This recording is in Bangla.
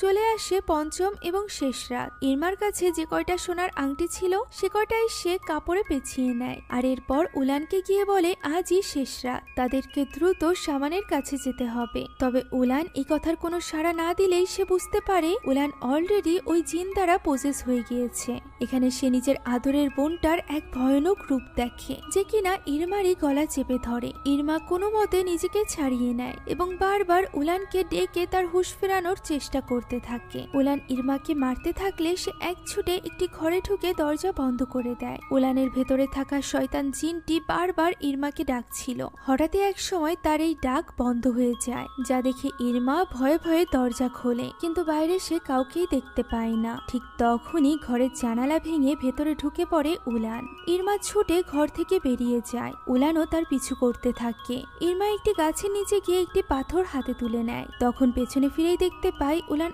চলে আসে পঞ্চম এবং শেষ রাত। ইরমার কাছে যে কয়টা সোনার আংটি ছিল সে কয়টাই সে কাপড়ে পেঁচিয়ে নেয়, আর এরপর উলানকে গিয়ে বলে আজই শেষ রাত, তাদেরকে দ্রুত সামানের কাছে যেতে হবে। তবে উলান এই কথার কোনো সাড়া না দিলেই সে বুঝতে পারে উলান অলরেডি ওই জিন দ্বারা পজেস হয়ে গিয়েছে। এখানে সে নিজের আদরের বোনটার এক ভয়ানক রূপ দেখে, যে কিনা ইরমারই গলা চেপে ধরে। ইরমা কোনো মতে নিজেকে ছাড়িয়ে নেয় এবং বারবার উলানকে ডেকে তার হুঁশ ফেরানোর চেষ্টা করতে থাকে। উলান ইরমাকে মারতে থাকলে সে এক ছুটে একটি ঘরে ঢুকে দরজা বন্ধ করে দেয়। উলানের ভেতরে থাকা শয়তান জিনটি বারবার ইরমাকে ডাকছিল। হঠাৎই এক সময় তার এই ডাক বন্ধ হয়ে যায়, যা দেখে ইরমা ভয়ে ভয়ে দরজা খোলে, কিন্তু বাইরে সে কাউকেই দেখতে পায় না। ঠিক তখনই ঘরের জানালা ভেঙে ভেতরে ঢুকে পড়ে উলান। ইরমা ছুটে ঘর থেকে বেরিয়ে যায়, উলানও তার পিছু করতে থাকে। ইরমা একটি গাছের নিচে গিয়ে একটি পাথর হাতে তুলে নেয়, তখন পেছনে ফিরেই দেখতে পায় উলান